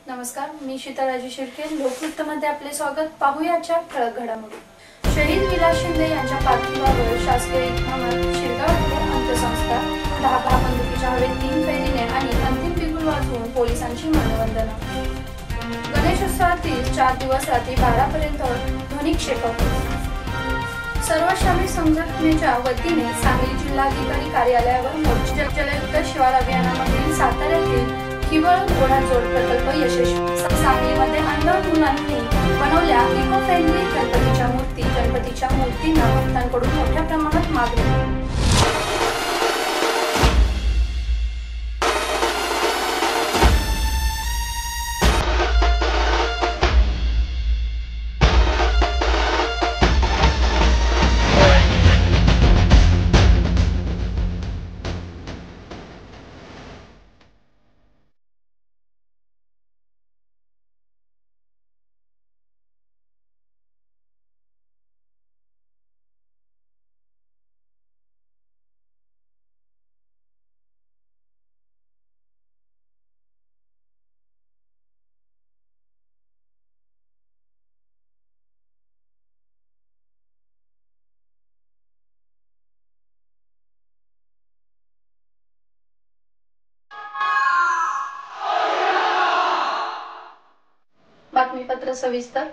नमस्कार, मी शीतल राजू शिर्के. लोकवृत्तमध्ये आपले स्वागत. पाहूयाच्या ठळक घडामोडी. शहीद विलास शिंदे यांच्या पार्थिवावर शासकीय इतमामात शिरगाव येथे अंत्यसंस्कार. 10 बंदुकीच्या हवेत 3 फैरीने आणि अंतिम बिगुल वाजवून पोलिसांची मानवंदना. गणेशोत्सवातील 4 दिवस रात्री 12 पर्यंत ध्वनिक्षेपक. सर्व श्रमिक संघटनेच्या वतीने सांगली जिल्हाधिकारी कार्यालयावर मोर्चा. जलयुक्त शिवार अभियानामधील साताऱ्यातील किवळ घोडाजोड प्रकल्प यशस्वी. सांगलीमध्ये अंध मुलांनी बनवल्या इको फ्रेंडली गणपतीच्या मूर्ती. गणपतीच्या मूर्तींना भक्तांकडून मोठ्या प्रमाणात मागणी. बातमीपत्र सविस्तर.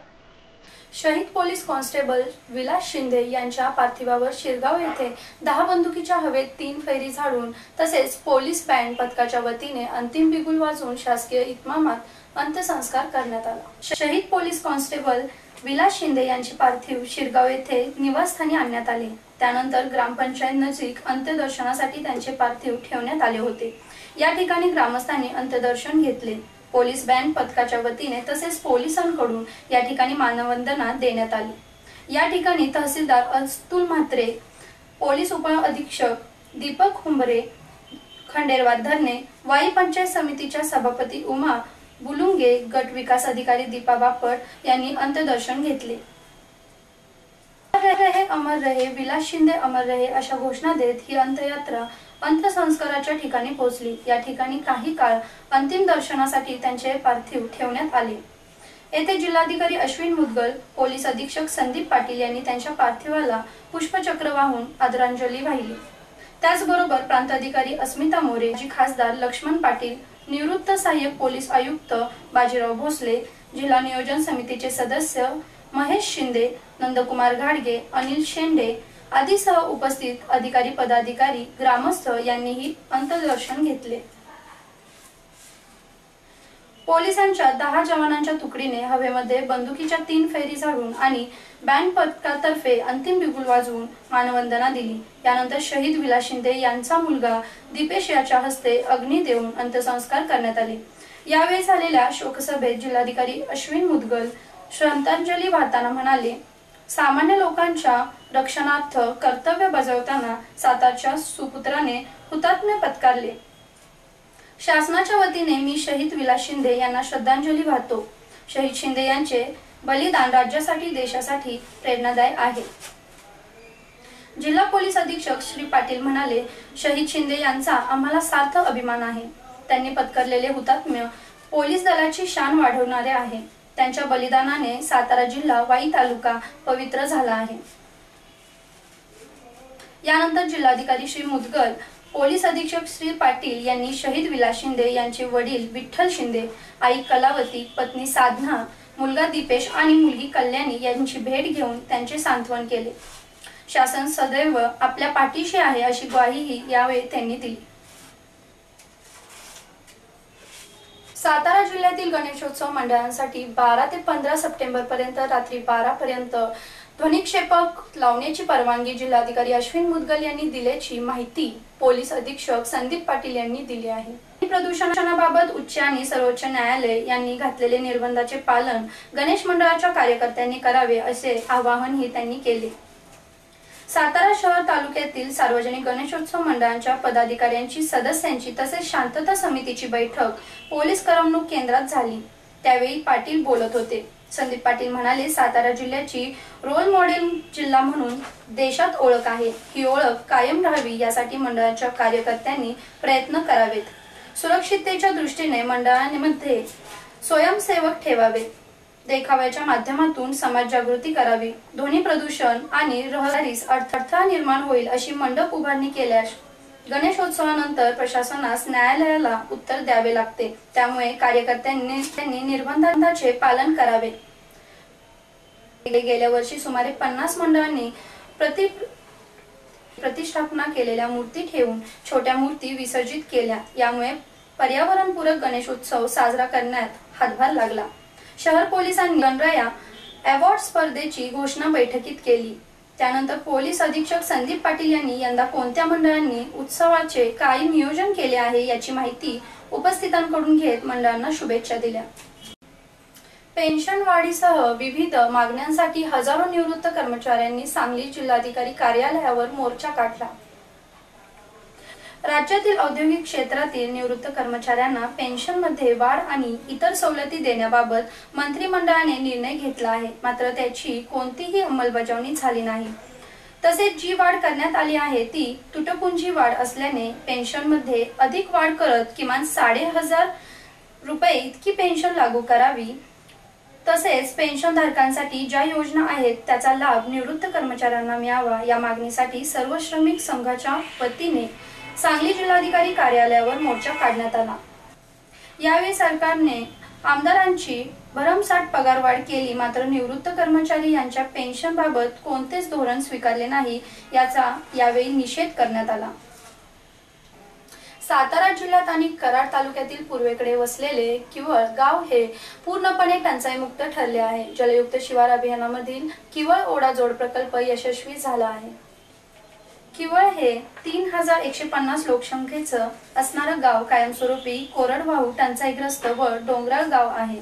शहीद पोलीस कॉन्स्टेबल विलास शिंदे यांच्या पार्थिवावर शिरगाव येथे 10 बंदुकीच्या हवेत 3 फैरी झाडून तसेच पोलीस बँड पथकाच्या वतीने अंतिम बिगुल वाजवून शासकीय इतमामात अंत्यसंस्कार करण्यात आला. शहीद पोलीस कॉन्स्टेबल विलास शिंदे यांचे पार्थिव शिरगाव येथे निवासस्थानी आणण्यात आले. त्यानंतर ग्रामपंचायत नजीक अंत्यदर्शनासाठी त्यांचे पार्थिव ठेवण्यात आले होते. या ठिकाणी ग्रामस्थांनी अंत्यदर्शन घेतले. पोलीस बँड पथकाच्या वतीने तसेच पोलिसांकडून या ठिकाणी मानवंदना देण्यात आली. या ठिकाणी तहसीलदार अतुल म्हात्रे, पोलीस उपअधीक्षक दीपक हुंबरे, खंडेराव धरणे, वाई पंचायत समितीच्या सभापती उमा बुलुंगे, गट विकास अधिकारी दीपा बापट यांनी अंत्यदर्शन घेतले. अमर रहे विलास शिंदे अमर रहे अशा घोषणा देत ही अंत्ययात्रा अंत्यसंस्काराच्या ठिकाणी पोहोचली. या ठिकाणी काही काळ अंतिम दर्शनासाठी त्यांचे पार्थिव ठेवण्यात आले. येथे जिल्हाधिकारी अश्विन मुदगल, पोलीस अधीक्षक संदीप पाटील यांनी त्यांच्या पार्थिवाला पुष्पचक्र वाहून आदरांजली वाहिली. त्याचबरोबर प्रांताधिकारी अस्मिता मोरे, माजी खासदार लक्ष्मण पाटील, निवृत्त सहाय्यक पोलीस आयुक्त बाजीराव भोसले, जिल्हा नियोजन समितीचे सदस्य महेश शिंदे, नंदकुमार घाडगे, अनिल शेंडे आदीसह उपस्थित अधिकारी, पदाधिकारी, ग्रामस्थ यांनीही अंत्यदर्शन घेतले. पोलिसांच्या 10 जवानांच्या तुकडीने हवेमध्ये बंदुकीच्या 3 फैरी झाडून आणि बँड पथकातर्फे अंतिम बिगुल वाजवून मानवंदना दिली. यानंतर शहीद विलास शिंदे यांचा मुलगा दीपेश याच्या हस्ते अग्नी देऊन अंत्यसंस्कार करण्यात आले. यावेळी झालेल्या शोकसभेत जिल्हाधिकारी अश्विन मुदगल श्रद्धांजली वाहताना म्हणाले, सामान्य लोकांच्या रक्षणार्थ कर्तव्य बजावताना सातारच्या सुपुत्राने हुतात्म्य पत्करले. शासनाच्या वतीने मी शहीद विलास शिंदे यांना श्रद्धांजली वाहतो. शहीद शिंदे यांचे बलिदान राज्यासाठी, देशासाठी प्रेरणादायी आहे. जिल्हा पोलीस अधीक्षक श्री पाटील म्हणाले, शहीद शिंदे यांचा आम्हाला सार्थ अभिमान आहे. त्यांनी पत्करलेले हुतात्म्य पोलीस दलाची शान वाढवणारे आहे. त्यांच्या बलिदानाने सातारा जिल्हा, वाई तालुका पवित्र झाला आहे. यानंतर जिल्हाधिकारी श्री मुदगल, पोलीस अधीक्षक श्री पाटील यांनी शहीद विलास शिंदे यांचे वडील विठ्ठल शिंदे, आई कलावती, पत्नी साधना, मुलगा दीपेश आणि मुलगी कल्याणी यांची भेट घेऊन त्यांचे सांत्वन केले. शासन सदैव आपल्या पाठीशी आहे अशी ग्वाहीही यावेळी त्यांनी दिली. सातारा जिल्ह्यातील गणेशोत्सव मंडळांसाठी 12 ते 15 सप्टेंबर पर्यंत रात्री 12 पर्यंत ध्वनिक्षेपक लावण्याची परवानगी जिल्हाधिकारी अश्विन मुदगल यांनी दिल्याची माहिती पोलीस अधीक्षक संदीप पाटील यांनी दिली आहे. प्रदूषणाबाबत उच्च आणि सर्वोच्च न्यायालय यांनी घातलेले निर्बंधाचे पालन गणेश मंडळाच्या कार्यकर्त्यांनी करावे असे आवाहनही त्यांनी केले. सातारा शहर तालुक्यातील सार्वजनिक गणेशोत्सव मंडळांच्या पदाधिकाऱ्यांची, सदस्यांची तसेच शांतता समितीची बैठक पोलीस करमणूक केंद्रात झाली. त्यावेळी पाटील बोलत होते. संदीप पाटील म्हणाले, सातारा जिल्ह्याची रोल मॉडेल जिल्हा म्हणून देशात ओळख आहे. ही ओळख कायम राहावी यासाठी मंडळाच्या कार्यकर्त्यांनी प्रयत्न करावेत. सुरक्षिततेच्या दृष्टीने मंडळांमध्ये स्वयंसेवक ठेवावे, देखाव्याच्या माध्यमातून समाज जागृती करावी, ध्वनी प्रदूषण आणि रहदारीस अडथळा निर्माण होईल अशी मंडप उभारणी केल्यास गणेशोत्सवानंतर प्रशासनास न्यायालयाला उत्तर द्यावे लागते। त्यामुळे कार्यकर्त्यांनी निर्बंधांचे पालन करावे। गेल्या वर्षी सुमारे 50 मंडळांनी प्रतिष्ठापना केलेल्या मूर्ती ठेवून छोट्या मूर्ती विसर्जित केल्या। यामुळे पर्यावरणपूरक गणेशोत्सव साजरा करण्यात हातभार लागला। शहर पोलिसांनी गणराया अवॉर्ड स्पर्धेची घोषणा बैठकीत केली। त्यानंतर पोलीस अधीक्षक संदीप पाटील यांनी यंदा कोणत्या मंडळांनी उत्सवाचे काय नियोजन केले आहे याची माहिती उपस्थितांकडून घेत मंडळांना शुभेच्छा दिल्या। पेन्शन वाढीसह विविध मागण्यांसाठी हजारो निवृत्त कर्मचाऱ्यांनी सांगली जिल्हाधिकारी कार्यालयावर मोर्चा काढला। राज्यातील औद्योगिक क्षेत्रातील निवृत्त कर्मचाऱ्यांना पेन्शनमध्ये वाढ आणि इतर सवलती देण्याबाबत मंत्रिमंडळाने निर्णय घेतला आहे, मात्र त्याची कोणतीही अंमलबजावणी झाली नाही। तसेच जी वाढ करण्यात आली आहे ती तुटपुंजी वाढ असल्याने पेन्शनमध्ये अधिक वाढ करत किमान 1500 रुपये इतकी पेन्शन लागू करावी। तसेच पेन्शनधारकांसाठी ज्या योजना आहेत त्याचा लाभ निवृत्त कर्मचाऱ्यांना मिळावा या मागणीसाठी सर्व श्रमिक संघाच्या वतीने सांगली जिल्हाधिकारी कार्यालयावर मोर्चा काढण्यात आला। यावेळी सरकारने आमदारांची भरमसाठ पगारवाढ केली, मात्र निवृत्त कर्मचारी यांच्या पेन्शनबाबत कोणतेच धोरण स्वीकारले नाही, याचा यावेळी निषेध करण्यात आला। सातारा जिल्ह्यात आणि कराड तालुक्यातील पूर्वेकडे वसलेले किवळ गाव हे पूर्णपणे टंचाईमुक्त ठरले आहे। जलयुक्त शिवार अभियानामधील किवळ ओढा जोड प्रकल्प यशस्वी झाला आहे। किवळ हे 3150 लोकसंख्येचे असणारे गाव कायमस्वरूपी कोरडवाहू, टंचाईग्रस्त व डोंगराळ गाव आहे।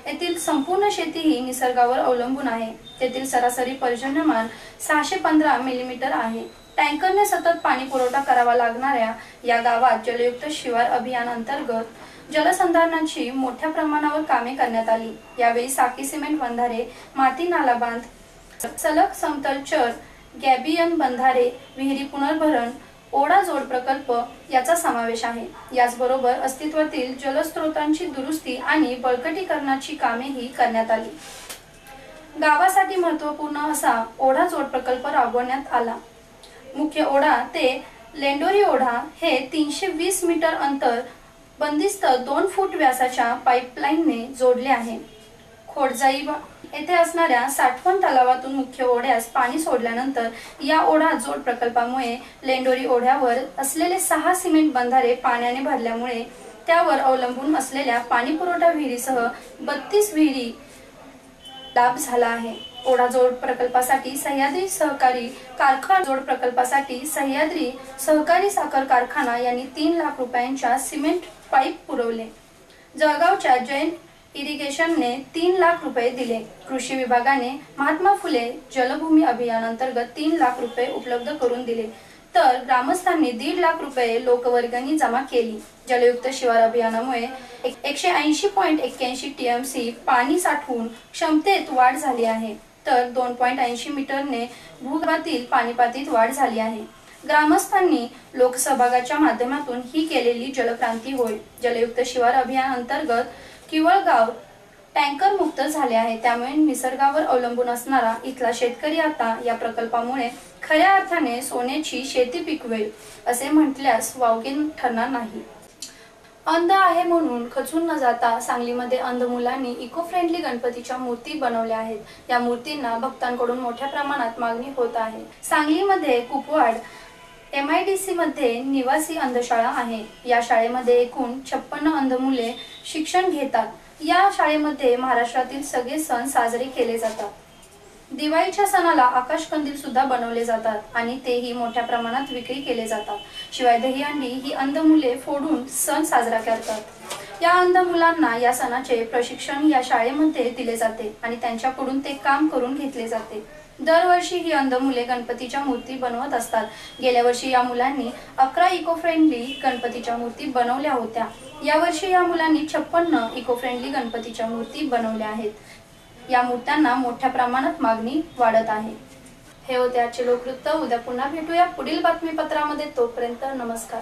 येथील संपूर्ण शेती ही निसर्गावर अवलंबून आहे। येथील सरासरी पर्जन्यमान 615 मिलीमीटर आहे। टँकरने सतत पाणी पुरवठा करावा लागणाऱ्या या गावात जलयुक्त शिवार अभियान अंतर्गत जलसंधारणाची मोठ्या प्रमाणावर कामे करण्यात आली। यावेळी साकी सिमेंट बंधारे, माती नाला बांध, सलग समतल चर, गॅबियन बंधारे, विहिरी पुनर्भरण, ओढा जोड प्रकल्प याचा समावेश आहे। याचबरोबर अस्तित्वातील जलस्रोतांची दुरुस्ती आणि बळकटीकरणाची कामेही करण्यात आली। गावासाठी महत्त्वपूर्ण असा ओढा जोड प्रकल्प राबवण्यात आला। मुख्य ओढा ते लेंडोरी ओढा हे 320 मीटर अंतर बंदिस्त 2 फूट व्यासाच्या पाईपलाईनने जोडले आहे। खोडजाई येथे असणाऱ्या साठवण तलावातून मुख्य ओढ्यास पाणी सोडल्यानंतर या ओढा जोड प्रकल्पामुळे लेंडोरी ओढ्यावर असलेले 6 सिमेंट बंधारे पाण्याने भरल्यामुळे त्यावर अवलंबून असलेल्या पाणी पुरवठा विहिरीसह 32 विहिरी लाभ झाला आहे। ओढा जोड प्रकल्पासाठी सह्याद्री सहकारी साखर कारखाना यांनी 3 लाख रुपयांच्या सिमेंट पाईप पुरवले। जळगावच्या जैन इरिगेशनने 3 लाख रुपये दिले। कृषी विभागाने महात्मा फुले जलभूमी अभियान अंतर्गत 3 लाख रुपये उपलब्ध करून दिले, तर ग्रामस्थांनी 1.5 लाख रुपये लोकवर्गणी जमा केली। जलयुक्त शिवार अभियानामुळे 180.81 टीएमसी पाणी साठवून क्षमतेत वाढ झाली आहे, तर 2.80 मीटरने भूगर्भातील पाणीपातळीत वाढ झाली आहे। ग्रामस्थांनी लोकसहभागाच्या माध्यमातून ही केलेली जलक्रांती होय। जलयुक्त शिवार अभियान अंतर्गत किवळ गाव टँकर मुक्त झाले आहे, त्यामुळे निसर्गावर अवलंबून असणारा इथला शेतकरी आता या प्रकल्पामुळे खऱ्या अर्थाने सोन्याची शेती पिकवेल असे म्हटल्यास वावगे ठरणार नाही। अंध आहे म्हणून खचून न जाता सांगलीमध्ये अंध मुलांनी इको फ्रेंडली गणपतीच्या मूर्ती बनवल्या आहेत। या मूर्तींना भक्तांकडून मोठ्या प्रमाणात मागणी होत आहे। सांगलीमध्ये कुपवाड MIDC मध्ये निवासी अंधशाळा आहे। या शाळेमध्ये एकूण 56 अंध मुले शिक्षण घेतात। या शाळेमध्ये महाराष्ट्रातील सगळे सण साजरे केले जातात। दिवाळीच्या सणाला आकाश कंदील सुद्धा बनवले जातात आणि तेही मोठ्या प्रमाणात विक्री केले जातात। शिवाय दहीहंडी ही अंध मुले फोडून सण साजरा करतात। या अंध मुलांना या सणाचे प्रशिक्षण या शाळेमध्ये दिले जाते आणि त्यांच्याकडून ते काम करून घेतले जाते। दरवर्षी ही अंध मुले गणपतीच्या मूर्ती बनवत असतात। गेल्या वर्षी या मुलांनी 11 इको फ्रेंडली गणपतीच्या मूर्ती बनवल्या होत्या। यावर्षी या मुलांनी 56 इको फ्रेंडली गणपतीच्या मूर्ती बनवल्या आहेत। या मूर्त्यांना मोठ्या प्रमाणात मागणी वाढत आहे। हे होते आजचे लोकवृत्त। उद्या पुन्हा भेटूया पुढील बातमीपत्रामध्ये। तोपर्यंत नमस्कार।